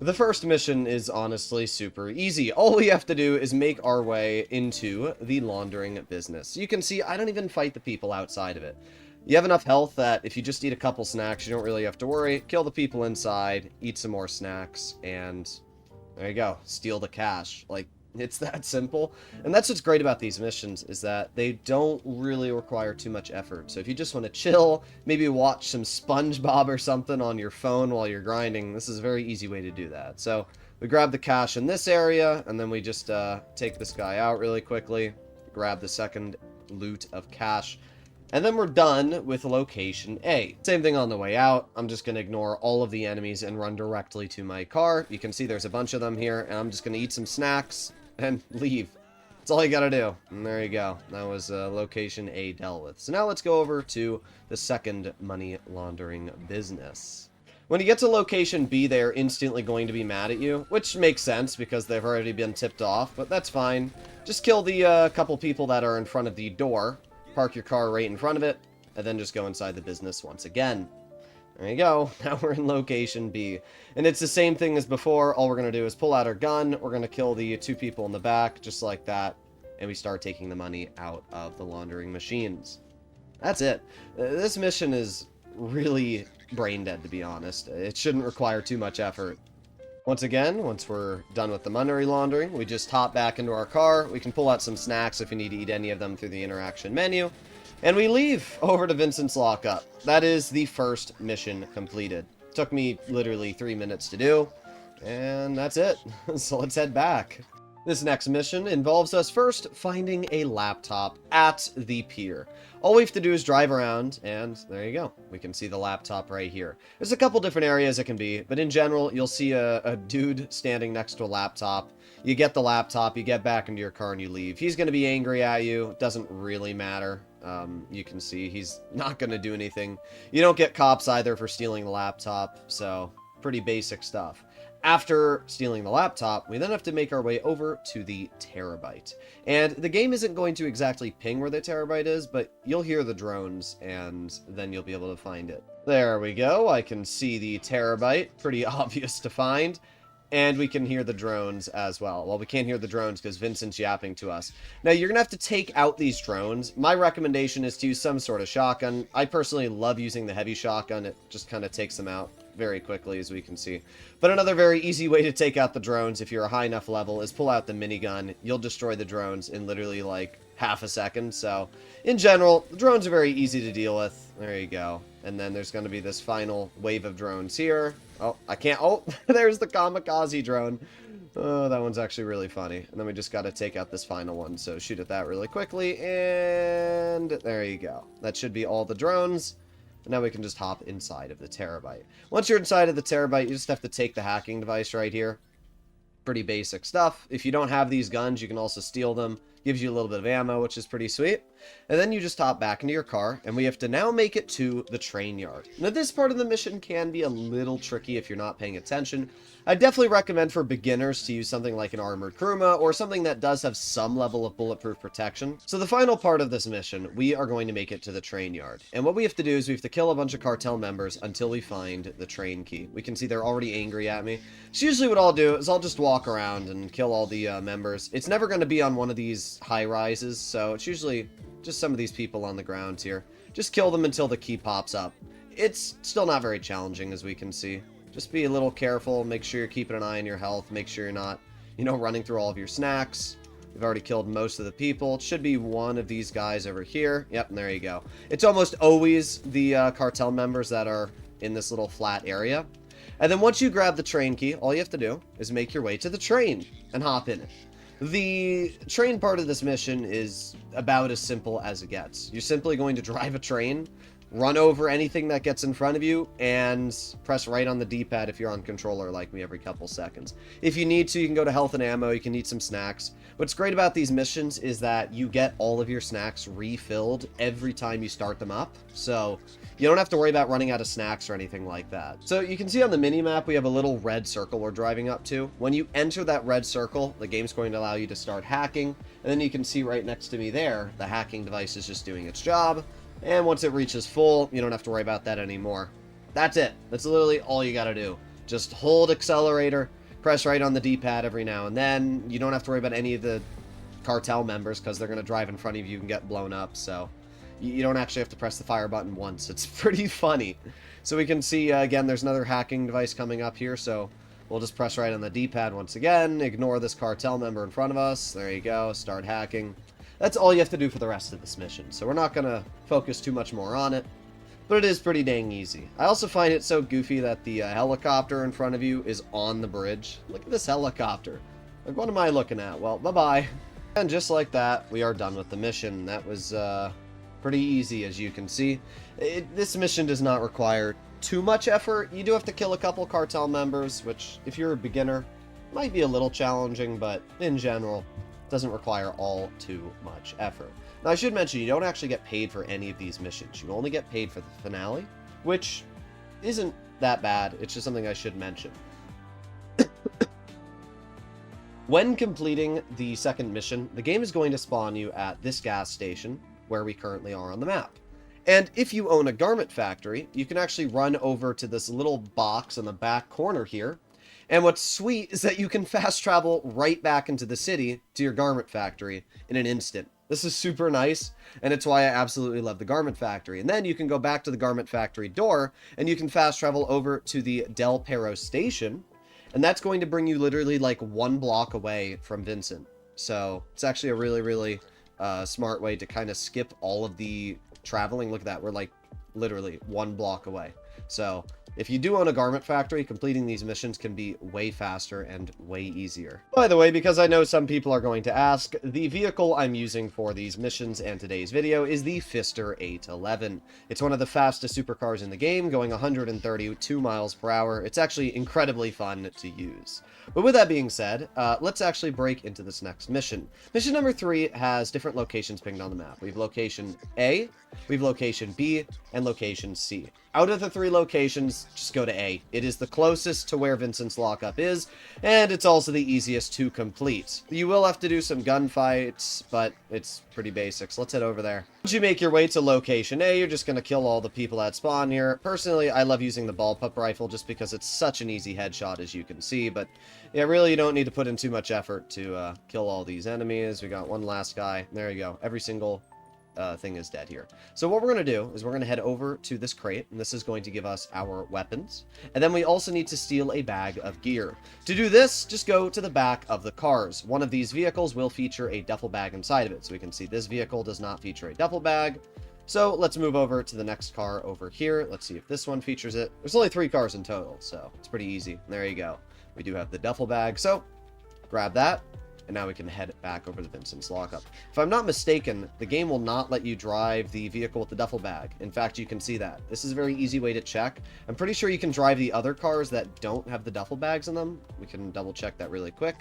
The first mission is honestly super easy. All we have to do is make our way into the laundering business. You can see I don't even fight the people outside of it. You have enough health that if you just eat a couple snacks, you don't really have to worry. Kill the people inside, eat some more snacks, and there you go. Steal the cash. Like, it's that simple. And that's what's great about these missions, is that they don't really require too much effort. So if you just want to chill, maybe watch some SpongeBob or something on your phone while you're grinding, this is a very easy way to do that. So we grab the cash in this area, and then we just take this guy out really quickly, grab the second loot of cash, and then we're done with location A. Same thing on the way out. I'm just going to ignore all of the enemies and run directly to my car. You can see there's a bunch of them here, and I'm just going to eat some snacks and leave. That's all you got to do. And there you go. That was location A dealt with. So now let's go over to the second money laundering business. When you get to location B, they're instantly going to be mad at you, which makes sense because they've already been tipped off, but that's fine. Just kill the couple people that are in front of the door. Park your car right in front of it, and then just go inside the business once again. There you go. Now we're in location B. And it's the same thing as before. All we're going to do is pull out our gun. We're going to kill the two people in the back, just like that. And we start taking the money out of the laundering machines. That's it. This mission is really brain dead, to be honest. It shouldn't require too much effort. Once again, once we're done with the money laundering, we just hop back into our car. We can pull out some snacks if you need to eat any of them through the interaction menu. And we leave over to Vincent's lockup. That is the first mission completed. Took me literally 3 minutes to do. And that's it. So let's head back. This next mission involves us first finding a laptop at the pier. All we have to do is drive around, and there you go. We can see the laptop right here. There's a couple different areas it can be, but in general, you'll see a dude standing next to a laptop. You get the laptop, you get back into your car, and you leave. He's going to be angry at you. It doesn't really matter. You can see he's not going to do anything. You don't get cops either for stealing the laptop, so pretty basic stuff. After stealing the laptop, we then have to make our way over to the terabyte. And the game isn't going to exactly ping where the terabyte is, but you'll hear the drones, and then you'll be able to find it. There we go. I can see the terabyte. Pretty obvious to find. And we can hear the drones as well. Well, we can't hear the drones because Vincent's yapping to us. Now, you're going to have to take out these drones. My recommendation is to use some sort of shotgun. I personally love using the heavy shotgun. It just kind of takes them out very quickly, as we can see. But another very easy way to take out the drones, if you're a high enough level, is pull out the minigun. You'll destroy the drones in literally like half a second. So, in general, the drones are very easy to deal with. There you go. And then there's going to be this final wave of drones here. Oh, I can't. Oh, there's the kamikaze drone. Oh, that one's actually really funny. And then we just got to take out this final one. So shoot at that really quickly. And there you go. That should be all the drones. And now we can just hop inside of the terabyte. Once you're inside of the terabyte, you just have to take the hacking device right here. Pretty basic stuff. If you don't have these guns, you can also steal them. Gives you a little bit of ammo, which is pretty sweet. And then you just hop back into your car, and we have to now make it to the train yard. Now, this part of the mission can be a little tricky if you're not paying attention. I definitely recommend for beginners to use something like an armored Kuruma, or something that does have some level of bulletproof protection. So the final part of this mission, we are going to make it to the train yard. And what we have to do is we have to kill a bunch of cartel members until we find the train key. We can see they're already angry at me. So usually what I'll do is I'll just walk around and kill all the members. It's never going to be on one of these high rises, so it's usually just some of these people on the ground here. Just kill them until the key pops up. It's still not very challenging, as we can see. Just be a little careful, make sure you're keeping an eye on your health, make sure you're not, running through all of your snacks. We've already killed most of the people. It should be one of these guys over here. Yep, and there you go. It's almost always the cartel members that are in this little flat area. And then once you grab the train key, all you have to do is make your way to the train and hop in it. The train part of this mission is about as simple as it gets. You're simply going to drive a train, run over anything that gets in front of you, and press right on the D-pad if you're on controller like me every couple seconds. If you need to, you can go to health and ammo, you can eat some snacks. What's great about these missions is that you get all of your snacks refilled every time you start them up, so you don't have to worry about running out of snacks or anything like that. So you can see on the mini-map we have a little red circle we're driving up to. When you enter that red circle, the game's going to allow you to start hacking, and then you can see right next to me there, the hacking device is just doing its job. And once it reaches full, you don't have to worry about that anymore. That's it. That's literally all you gotta do. Just hold accelerator, press right on the D-pad every now and then. You don't have to worry about any of the cartel members because they're going to drive in front of you and get blown up, so you don't actually have to press the fire button once. It's pretty funny. So we can see, again, there's another hacking device coming up here, so we'll just press right on the D-pad once again, ignore this cartel member in front of us. There you go, start hacking. That's all you have to do for the rest of this mission, so we're not going to focus too much more on it, but it is pretty dang easy. I also find it so goofy that the helicopter in front of you is on the bridge. Look at this helicopter. Like, what am I looking at? Well, bye-bye. And just like that, we are done with the mission. That was pretty easy, as you can see. This mission does not require too much effort. You do have to kill a couple cartel members, which, if you're a beginner, might be a little challenging, but in general, doesn't require all too much effort. Now, I should mention, you don't actually get paid for any of these missions. You only get paid for the finale, which isn't that bad. It's just something I should mention. When completing the second mission, the game is going to spawn you at this gas station, where we currently are on the map. And if you own a garment factory, you can actually run over to this little box in the back corner here. And what's sweet is that you can fast travel right back into the city to your garment factory in an instant. This is super nice, and it's why I absolutely love the garment factory. And then you can go back to the garment factory door, and you can fast travel over to the Del Perro station, and that's going to bring you literally like 1 block away from Vincent. So it's actually a really, really smart way to kind of skip all of the traveling. Look at that. We're like literally 1 block away. So if you do own a garment factory, completing these missions can be way faster and way easier. By the way, because I know some people are going to ask, the vehicle I'm using for these missions and today's video is the Pfister 811. It's one of the fastest supercars in the game, going 132 miles per hour. It's actually incredibly fun to use. But with that being said, let's actually break into this next mission. Mission number 3 has different locations pinged on the map. We have location A, we have location B, and location C. Out of the 3 locations, just go to A. It is the closest to where Vincent's lockup is, and it's also the easiest to complete. You will have to do some gunfights, but it's pretty basics. Let's head over there. Once you make your way to location A, you're just going to kill all the people that spawn here. Personally, I love using the bullpup rifle just because it's such an easy headshot, as you can see, but yeah, really you don't need to put in too much effort to kill all these enemies. We got one last guy. There you go. Every single thing is dead here. So what we're going to do is we're going to head over to this crate, and this is going to give us our weapons. And then we also need to steal a bag of gear. To do this, just go to the back of the cars. One of these vehicles will feature a duffel bag inside of it. So we can see this vehicle does not feature a duffel bag. So let's move over to the next car over here. Let's see if this one features it. There's only 3 cars in total, so it's pretty easy. There you go. We do have the duffel bag. So grab that. And now we can head back over to Vincent's lockup. If I'm not mistaken, the game will not let you drive the vehicle with the duffel bag. In fact, you can see that. This is a very easy way to check. I'm pretty sure you can drive the other cars that don't have the duffel bags in them. We can double check that really quick.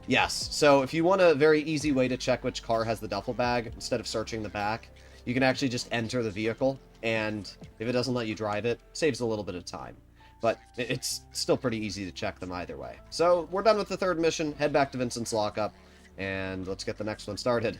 Yes, so if you want a very easy way to check which car has the duffel bag, instead of searching the back, you can actually just enter the vehicle, and if it doesn't let you drive it, saves a little bit of time. But it's still pretty easy to check them either way. So we're done with the 3rd mission. Head back to Vincent's lockup, and let's get the next one started.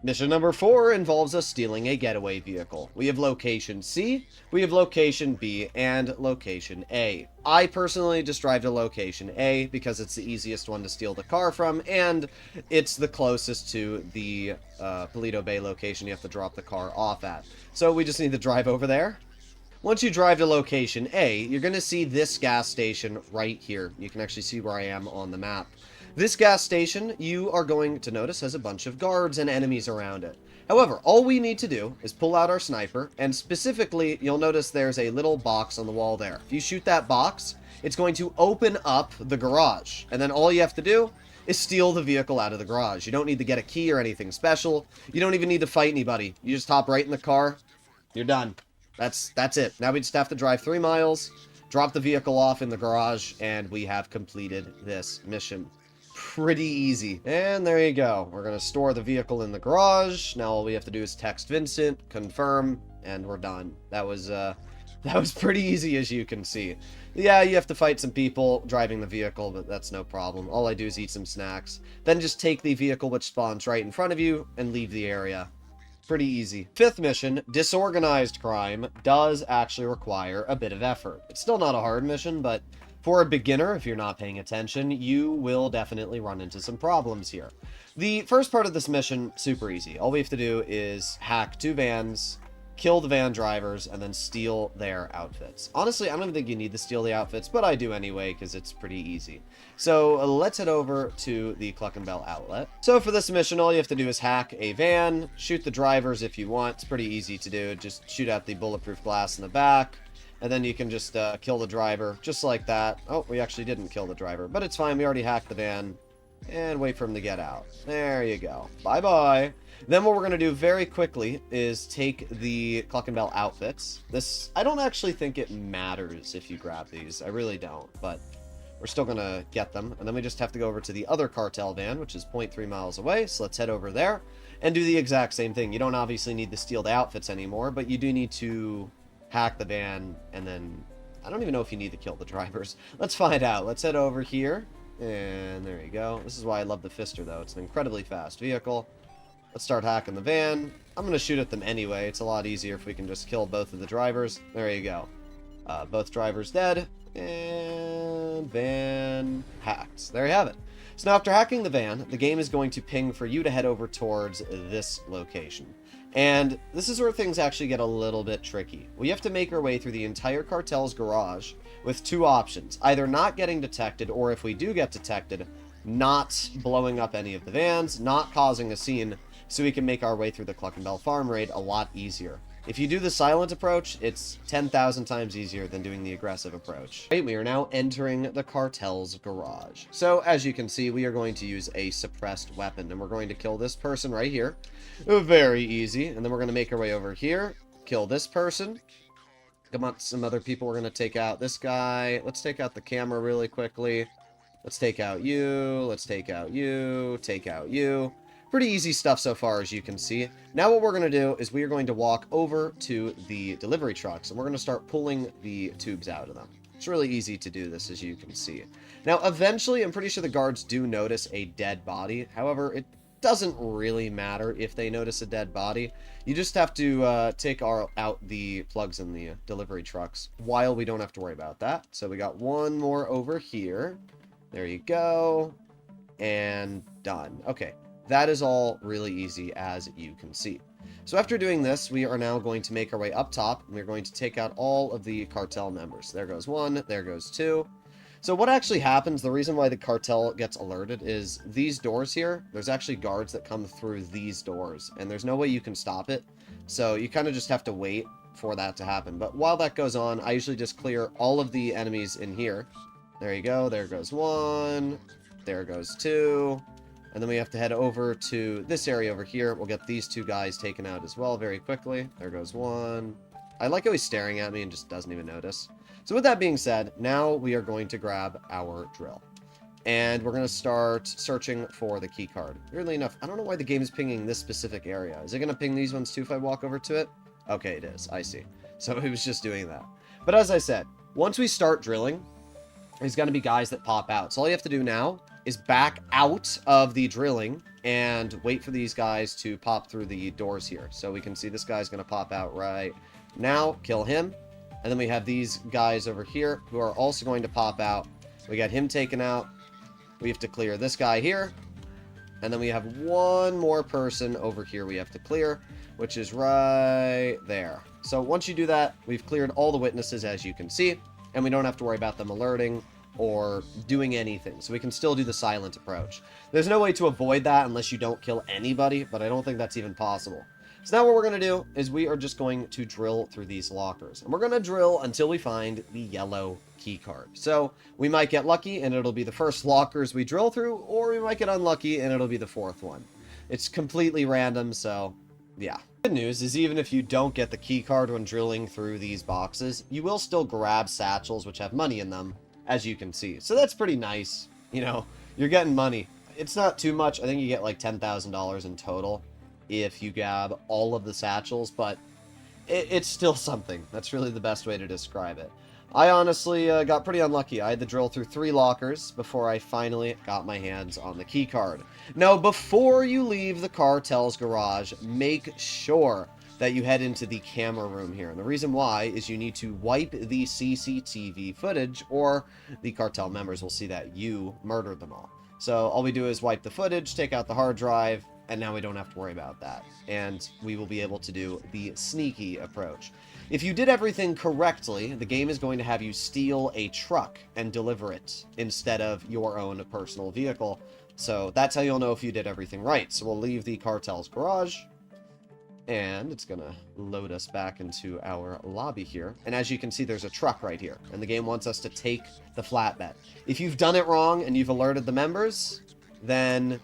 Mission number 4 involves us stealing a getaway vehicle. We have location C, we have location B, and location A. I personally just drive to location A because it's the easiest one to steal the car from, and it's the closest to the Paleto Bay location you have to drop the car off at. So we just need to drive over there. Once you drive to location A, you're going to see this gas station right here. You can actually see where I am on the map. This gas station, you are going to notice, has a bunch of guards and enemies around it. However, all we need to do is pull out our sniper, and specifically, you'll notice there's a little box on the wall there. If you shoot that box, it's going to open up the garage, and then all you have to do is steal the vehicle out of the garage. You don't need to get a key or anything special. You don't even need to fight anybody. You just hop right in the car. You're done. That's it. Now we just have to drive 3 miles, drop the vehicle off in the garage, and we have completed this mission. Pretty easy. And there you go. We're going to store the vehicle in the garage. Now all we have to do is text Vincent, confirm, and we're done. That was pretty easy, as you can see. Yeah, you have to fight some people driving the vehicle, but that's no problem. All I do is eat some snacks. Then just take the vehicle which spawns right in front of you and leave the area. Pretty easy. 5th mission, Disorganized crime, does actually require a bit of effort. It's still not a hard mission, but For a beginner, if you're not paying attention, you will definitely run into some problems here. The first part of this mission, super easy. All we have to do is hack 2 vans, kill the van drivers, and then steal their outfits. Honestly, I don't even think you need to steal the outfits, but I do anyway because it's pretty easy. So let's head over to the Cluckin Bell outlet. So for this mission, all you have to do is hack a van, shoot the drivers if you want. It's pretty easy to do. Just shoot out the bulletproof glass in the back, and then you can just kill the driver, just like that. Oh, we actually didn't kill the driver, but it's fine. We already hacked the van. And wait for him to get out. There you go. Bye-bye. Then what we're going to do very quickly is take the Cluckin Bell outfits. This, I don't actually think it matters if you grab these. I really don't, but we're still going to get them. And then we just have to go over to the other cartel van, which is 0.3 miles away. So let's head over there and do the exact same thing. You don't obviously need to steal the outfits anymore, but you do need to hack the van, and then I don't even know if you need to kill the drivers. Let's find out. Let's head over here. And there you go. This is why I love the Fister, though. It's an incredibly fast vehicle. Let's start hacking the van. I'm going to shoot at them anyway. It's a lot easier if we can just kill both of the drivers. There you go. Both drivers dead. And van hacked. There you have it. So now after hacking the van, the game is going to ping for you to head over towards this location. And this is where things actually get a little bit tricky. We have to make our way through the entire cartel's garage with 2 options. Either not getting detected, or if we do get detected, not blowing up any of the vans, not causing a scene, so we can make our way through the Cluckin Bell Farm Raid a lot easier. If you do the silent approach, it's 10,000 times easier than doing the aggressive approach. Right, we are now entering the cartel's garage. So, as you can see, we are going to use a suppressed weapon, and we're going to kill this person right here. Very easy. And then we're going to make our way over here, kill this person. Come on, some other people. We're going to take out this guy. Let's take out the camera really quickly. Let's take out you. Let's take out you. Take out you. Pretty easy stuff so far, as you can see. Now what we're going to do is we are going to walk over to the delivery trucks, and we're going to start pulling the tubes out of them. It's really easy to do this, as you can see. Now, eventually, I'm pretty sure the guards do notice a dead body. However, it doesn't really matter if they notice a dead body. You just have to take out the plugs in the delivery trucks while we don't have to worry about that. So we got one more over here. There you go. And done. Okay. That is all really easy, as you can see. So after doing this, we are now going to make our way up top, and we're going to take out all of the cartel members. There goes 1, there goes 2. So what actually happens, the reason why the cartel gets alerted is these doors here, there's actually guards that come through these doors, and there's no way you can stop it. So you kind of just have to wait for that to happen. But while that goes on, I usually just clear all of the enemies in here. There you go, there goes 1, there goes 2. And then we have to head over to this area over here. We'll get these 2 guys taken out as well very quickly. There goes 1. I like how he's staring at me and just doesn't even notice. So with that being said, now we are going to grab our drill. And we're going to start searching for the key card. Weirdly enough, I don't know why the game is pinging this specific area. Is it going to ping these ones too if I walk over to it? Okay, it is. I see. So it was just doing that. But as I said, once we start drilling, there's going to be guys that pop out. So all you have to do now is back out of the drilling and wait for these guys to pop through the doors here. So we can see this guy's going to pop out right now, kill him. And then we have these guys over here who are also going to pop out. We got him taken out. We have to clear this guy here. And then we have one more person over here we have to clear, which is right there. So once you do that, we've cleared all the witnesses, as you can see, and we don't have to worry about them alerting or doing anything. So we can still do the silent approach. There's no way to avoid that unless you don't kill anybody, but I don't think that's even possible. So now what we're going to do is we are just going to drill through these lockers. And we're going to drill until we find the yellow key card. So we might get lucky and it'll be the first lockers we drill through, or we might get unlucky and it'll be the 4th one. It's completely random, so yeah. Good news is even if you don't get the key card when drilling through these boxes, you will still grab satchels which have money in them, as you can see. So that's pretty nice. You know, you're getting money. It's not too much. I think you get like $10,000 in total if you grab all of the satchels, but it's still something. That's really the best way to describe it. I honestly got pretty unlucky. I had to drill through 3 lockers before I finally got my hands on the key card. Now, before you leave the cartel's garage, make sure that you head into the camera room here. And the reason why is you need to wipe the CCTV footage, or the cartel members will see that you murdered them all. So all we do is wipe the footage, take out the hard drive, and now we don't have to worry about that. And we will be able to do the sneaky approach. If you did everything correctly, the game is going to have you steal a truck and deliver it instead of your own personal vehicle. So that's how you'll know if you did everything right. So we'll leave the cartel's garage, and it's going to load us back into our lobby here. And as you can see, there's a truck right here, and the game wants us to take the flatbed. If you've done it wrong and you've alerted the members, then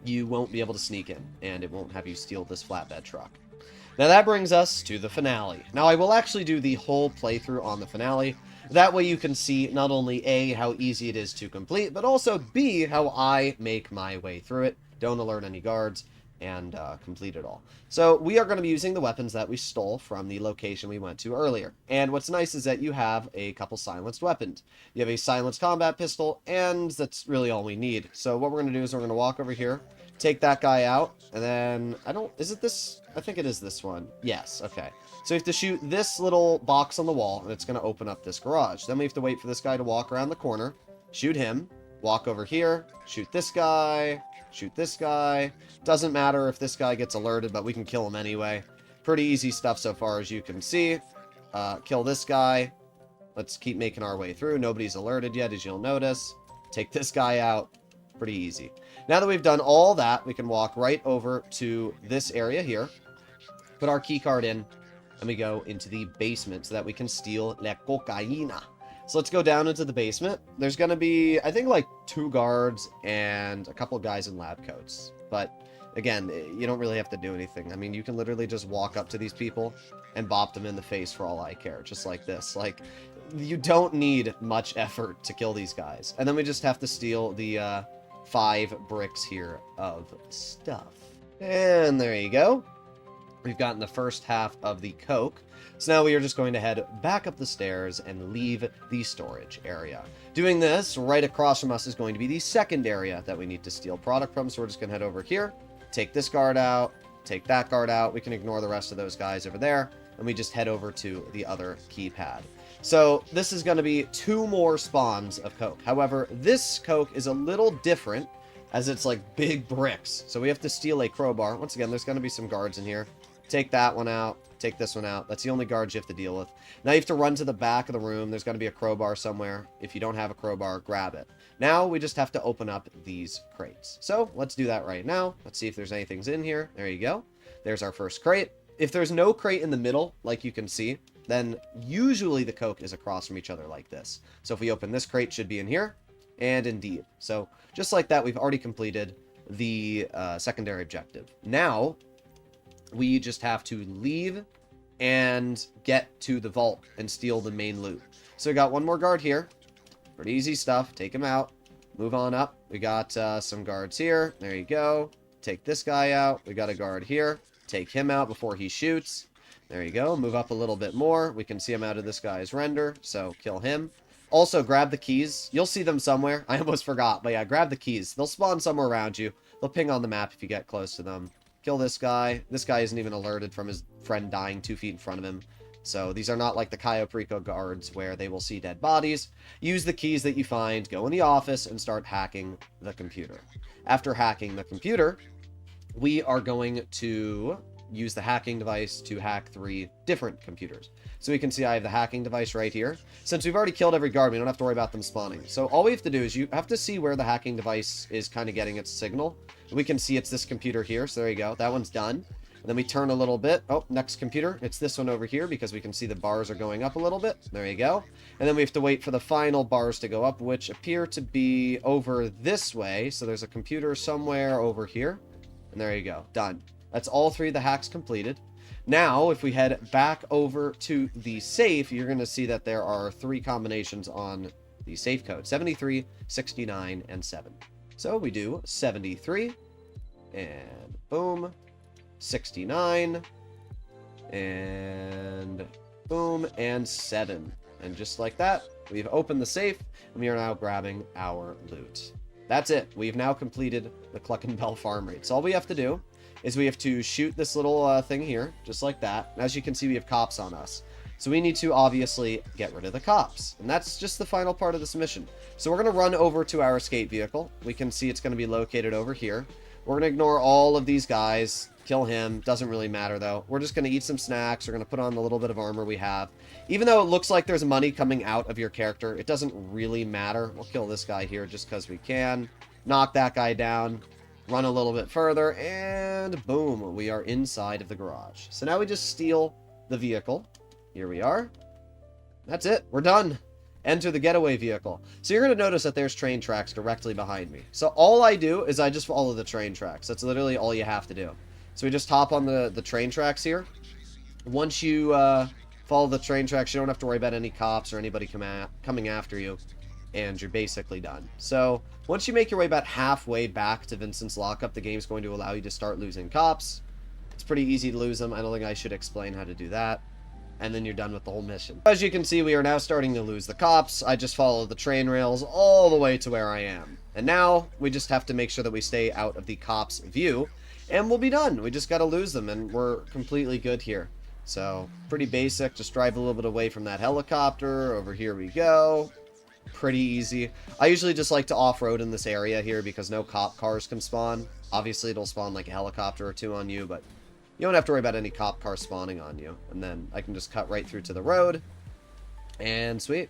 you won't be able to sneak in, and it won't have you steal this flatbed truck. Now that brings us to the finale. Now I will actually do the whole playthrough on the finale. That way you can see not only A, how easy it is to complete, but also B, how I make my way through it, don't alert any guards, and complete it all. So we are going to be using the weapons that we stole from the location we went to earlier. And what's nice is that you have a couple silenced weapons. You have a silenced combat pistol, and that's really all we need. So what we're going to do is we're going to walk over here, take that guy out, and then, is it this? I think it is this one. Yes, okay. So we have to shoot this little box on the wall, and it's going to open up this garage. Then we have to wait for this guy to walk around the corner, shoot him, walk over here, shoot this guy, shoot this guy. Doesn't matter if this guy gets alerted, but we can kill him anyway. Pretty easy stuff so far, as you can see. Kill this guy. Let's keep making our way through. Nobody's alerted yet, as you'll notice. Take this guy out. Pretty easy. Now that we've done all that, we can walk right over to this area here, put our key card in, and we go into the basement so that we can steal la cocaína. So let's go down into the basement. There's going to be, I think, like 2 guards and a couple guys in lab coats. But again, you don't really have to do anything. I mean, you can literally just walk up to these people and bop them in the face for all I care, just like this. Like, you don't need much effort to kill these guys. And then we just have to steal the 5 bricks here of stuff. And there you go. We've gotten the first half of the coke. So now we are just going to head back up the stairs and leave the storage area. Doing this, right across from us is going to be the second area that we need to steal product from. So we're just going to head over here, take this guard out, take that guard out. We can ignore the rest of those guys over there, and we just head over to the other keypad. So this is going to be 2 more spawns of coke. However, this coke is a little different, as it's like big bricks. So we have to steal a crowbar. Once again, there's going to be some guards in here. Take that one out. Take this one out. That's the only guards you have to deal with. Now you have to run to the back of the room. There's going to be a crowbar somewhere. If you don't have a crowbar, grab it. Now we just have to open up these crates. So let's do that right now. Let's see if there's anything in here. There you go. There's our first crate. If there's no crate in the middle, like you can see, then usually the coke is across from each other like this. So if we open this crate, it should be in here. And indeed. So just like that, we've already completed the secondary objective. Now we just have to leave and get to the vault and steal the main loot. So we got one more guard here. Pretty easy stuff. Take him out. Move on up. We got some guards here. There you go. Take this guy out. We got a guard here. Take him out before he shoots. There you go. Move up a little bit more. We can see him out of this guy's render, so kill him. Also, grab the keys. You'll see them somewhere. I almost forgot, but yeah, grab the keys. They'll spawn somewhere around you. They'll ping on the map if you get close to them. Kill this guy. This guy isn't even alerted from his friend dying 2 feet in front of him. So these are not like the Cayo Perico guards where they will see dead bodies. Use the keys that you find, go in the office, and start hacking the computer. After hacking the computer, we are going to use the hacking device to hack 3 different computers. So we can see I have the hacking device right here. Since we've already killed every guard, we don't have to worry about them spawning. So all we have to do is you have to see where the hacking device is kind of getting its signal. We can see it's this computer here. So there you go. That one's done. And then we turn a little bit. Oh, next computer. It's this one over here because we can see the bars are going up a little bit. There you go. And then we have to wait for the final bars to go up, which appear to be over this way. So there's a computer somewhere over here. And there you go. Done. That's all 3 of the hacks completed. Now, if we head back over to the safe, you're going to see that there are 3 combinations on the safe code. 73, 69, and 7. So we do 73, and boom, 69, and boom, and 7. And just like that, we've opened the safe, and we are now grabbing our loot. That's it. We've now completed the Cluckin Bell Farm Raid. So all we have to do is we have to shoot this little thing here, just like that. And as you can see, we have cops on us. So we need to obviously get rid of the cops. And that's just the final part of this mission. So we're going to run over to our escape vehicle. We can see it's going to be located over here. We're going to ignore all of these guys, kill him. Doesn't really matter, though. We're just going to eat some snacks. We're going to put on the little bit of armor we have. Even though it looks like there's money coming out of your character, it doesn't really matter. We'll kill this guy here just because we can. Knock that guy down. Run a little bit further, and boom, we are inside of the garage. So now we just steal the vehicle. Here we are. That's it. We're done. Enter the getaway vehicle. So you're going to notice that there's train tracks directly behind me. So all I do is I just follow the train tracks. That's literally all you have to do. So we just hop on the train tracks here. Once you follow the train tracks, you don't have to worry about any cops or anybody coming after you. And you're basically done. So once you make your way about halfway back to Vincent's lockup, the game's going to allow you to start losing cops. It's pretty easy to lose them. I don't think I should explain how to do that. And then you're done with the whole mission. As you can see, we are now starting to lose the cops. I just follow the train rails all the way to where I am. And now we just have to make sure that we stay out of the cops' view. And we'll be done. We just got to lose them and we're completely good here. So pretty basic. Just drive a little bit away from that helicopter. Over here we go. Pretty easy. I usually just like to off-road in this area here because no cop cars can spawn. Obviously, it'll spawn like a helicopter or two on you, but you don't have to worry about any cop cars spawning on you. And then I can just cut right through to the road. And sweet.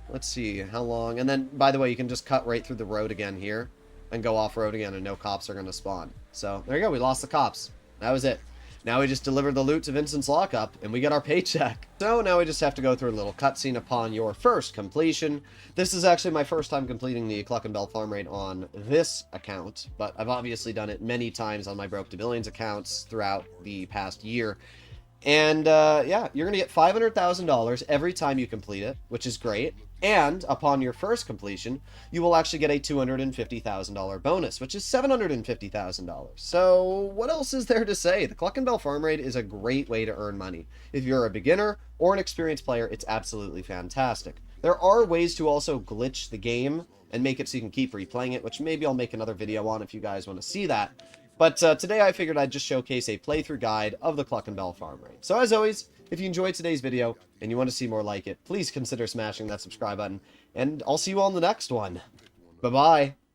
Let's see how long. And then, by the way, you can just cut right through the road again here and go off-road again and no cops are going to spawn. So there you go. We lost the cops. That was it. Now we just delivered the loot to Vincent's lockup, and we get our paycheck. So now we just have to go through a little cutscene upon your first completion. This is actually my first time completing the Cluckin Bell Farm Raid on this account, but I've obviously done it many times on my Broke to Billions accounts throughout the past year. And, yeah, you're going to get $500,000 every time you complete it, which is great. And upon your first completion, you will actually get a $250,000 bonus, which is $750,000. So what else is there to say? The Cluckin Bell Farm Raid is a great way to earn money. If you're a beginner or an experienced player, it's absolutely fantastic. There are ways to also glitch the game and make it so you can keep replaying it, which maybe I'll make another video on if you guys want to see that. But today I figured I'd just showcase a playthrough guide of the Cluckin Bell Farm Raid. So as always, if you enjoyed today's video and you want to see more like it, please consider smashing that subscribe button, and I'll see you all in the next one. Bye-bye.